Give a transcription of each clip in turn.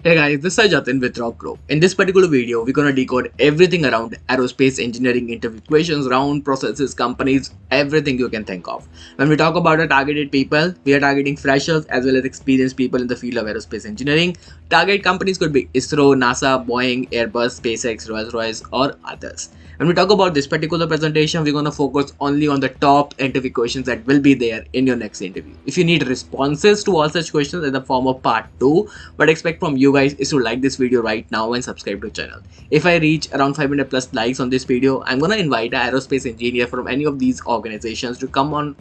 Hey guys, this is Jatin with rockgrow. In this particular video, we're gonna decode everything around aerospace engineering interview questions, round processes, companies, everything you can think of. When we talk about our targeted people, we are targeting freshers as well as experienced people in the field of aerospace engineering. Target companies could be ISRO, NASA, Boeing, Airbus, SpaceX, Rolls-Royce, or others. When we talk about this particular presentation, we're gonna focus only on the top interview questions that will be there in your next interview. If you need responses to all such questions in the form of part 2, what I expect from you guys is to like this video right now and subscribe to the channel. If I reach around 500 plus likes on this video, I'm gonna invite an aerospace engineer from any of these organizations to come on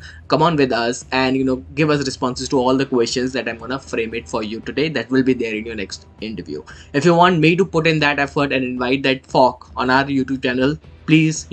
with us and give us responses to all the questions that I'm gonna frame it for you today. That will be there in your next interview. If you want me to put in that effort and invite that folk on our YouTube channel, please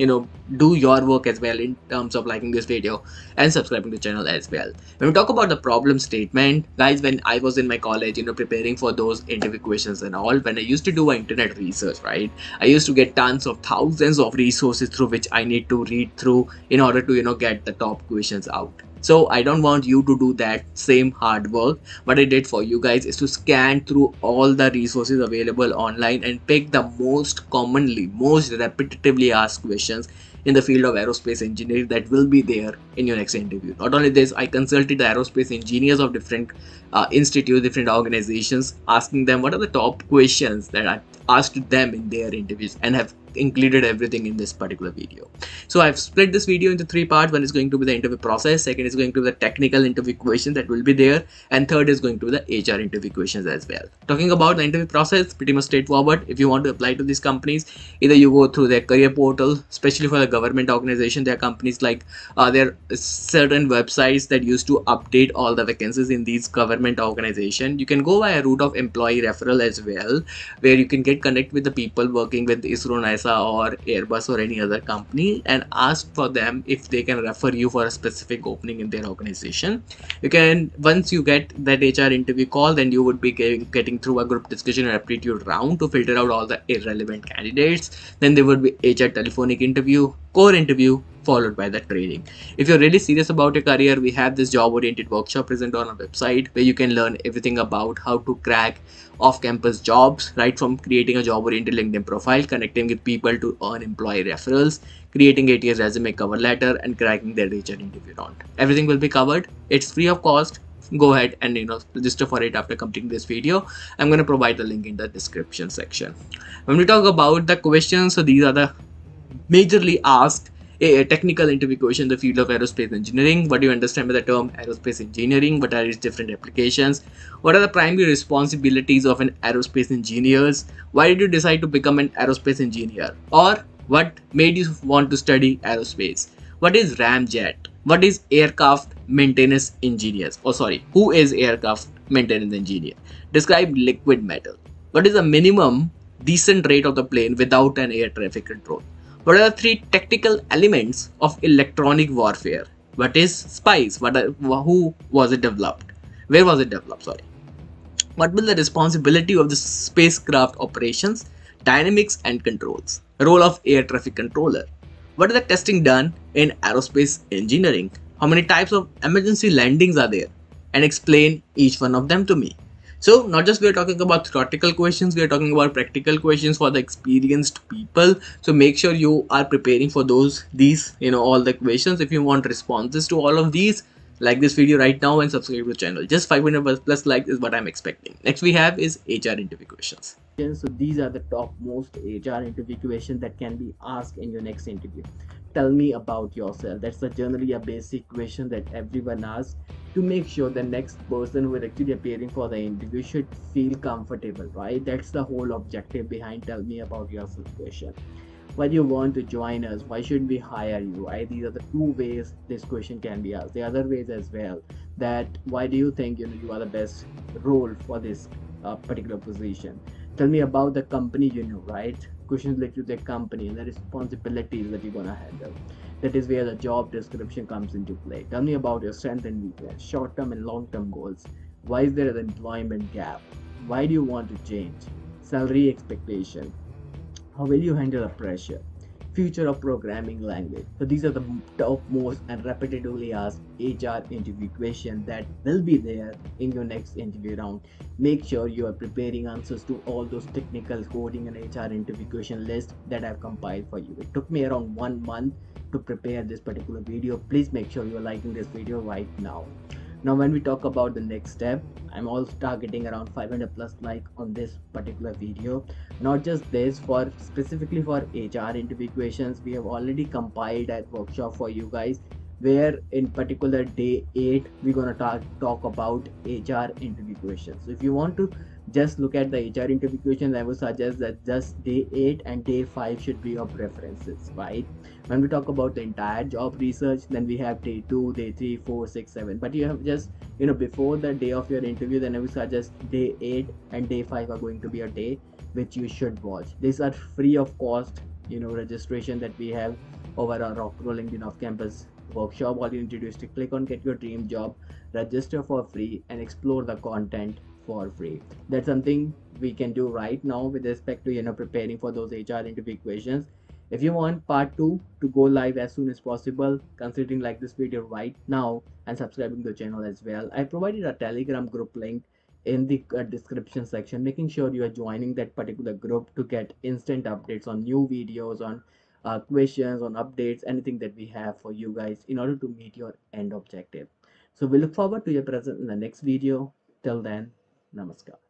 do your work as well in terms of liking this video and subscribing to the channel as well. When we talk about the problem statement, guys, when I was in my college, preparing for those interview questions and all, when I used to do internet research, right, I used to get tons of thousands of resources through which I need to read through in order to get the top questions out. So I don't want you to do that same hard work. What I did for you guys is to scan through all the resources available online and pick the most repetitively asked questions in the field of aerospace engineering that will be there in your next interview. Not only this, I consulted the aerospace engineers of different institutes, different organizations, asking them what are the top questions that I asked them in their interviews, and have included everything in this particular video. So I've split this video into 3 parts. One is going to be the interview process, second is going to be the technical interview questions that will be there, and third is going to be the HR interview questions as well. Talking about the interview process, pretty much straightforward. If you want to apply to these companies, either you go through their career portal, especially for the government organization. There are companies like there are certain websites that used to update all the vacancies in these government organization. You can go by a route of employee referral as well, where you can get connect with the people working with ISRO, NASA, or Airbus or any other company and ask for them if they can refer you for a specific opening in their organization. You can, once you get that HR interview call, then you would be getting through a group discussion and aptitude round to filter out all the irrelevant candidates. Then there would be HR telephonic interview, core interview, followed by the training. If you're really serious about your career, we have this job oriented workshop present on our website where you can learn everything about how to crack off-campus jobs, right from creating a job-oriented LinkedIn profile, connecting with people to earn employee referrals, creating ATS resume cover letter, and cracking their HR interview round. Everything will be covered. It's free of cost. Go ahead and register for it after completing this video. I'm going to provide the link in the description section. When we talk about the questions, so these are the majorly asked a technical interview question in the field of aerospace engineering. What do you understand by the term aerospace engineering? What are its different applications? What are the primary responsibilities of an aerospace engineer? Why did you decide to become an aerospace engineer? Or what made you want to study aerospace? What is ramjet? What is aircraft maintenance engineers? Oh, sorry, who is aircraft maintenance engineer? Describe liquid metal. What is the minimum decent rate of the plane without an air traffic control? What are the 3 tactical elements of electronic warfare? What is spies? Who was it developed? Where was it developed? Sorry. What will the responsibility of the spacecraft operations, dynamics and controls? Role of air traffic controller. What is the testing done in aerospace engineering? How many types of emergency landings are there? And explain each one of them to me. So not just we are talking about theoretical questions, we are talking about practical questions for the experienced people. So make sure you are preparing for these all the questions. If you want responses to all of these, like this video right now and subscribe to the channel. Just 500 plus likes is what I'm expecting. Next we have is HR interview questions. So these are the top most HR interview questions that can be asked in your next interview. Tell me about yourself. That's generally a basic question that everyone asks to make sure the next person who is actually appearing for the interview should feel comfortable, right? That's the whole objective behind tell me about yourself question. Why do you want to join us? Why should we hire you? Right? These are the 2 ways this question can be asked. The other ways as well, that why do you think you are the best role for this particular position? Tell me about the company, right? Questions related to the company and the responsibilities that you're gonna handle. That is where the job description comes into play. Tell me about your strength and weakness, short-term and long-term goals. Why is there an employment gap? Why do you want to change? Salary expectation. How will you handle the pressure? future of programming language. So these are the top most and repetitively asked HR interview questions that will be there in your next interview round. Make sure you are preparing answers to all those technical coding and HR interview question list that I've compiled for you. It took me around 1 month to prepare this particular video. Please make sure you're liking this video right now. Now when we talk about the next step, I'm also targeting around 500 plus like on this particular video. Not just this, for specifically for HR interview questions, we have already compiled that workshop for you guys, where in particular day 8 we're gonna talk about HR interview questions. So if you want to just look at the HR interview questions, I would suggest that just day 8 and day 5 should be your preferences, right? When we talk about the entire job research, then we have day 2, day 3, 4, 6, 7. But you have just, before the day of your interview, then I would suggest day 8 and day 5 are going to be a day which you should watch. These are free of cost, registration that we have over our rockgrow LinkedIn off campus workshop. All you need to do is to click on get your dream job, register for free, and explore the content for free. That's something we can do right now with respect to preparing for those HR interview questions. If you want part 2 to go live as soon as possible, considering like this video right now and subscribing to the channel as well, I provided a Telegram group link in the description section, making sure you are joining that particular group to get instant updates on new videos, on questions, on updates, anything that we have for you guys in order to meet your end objective. So we look forward to your presence in the next video. Till then, namaskar.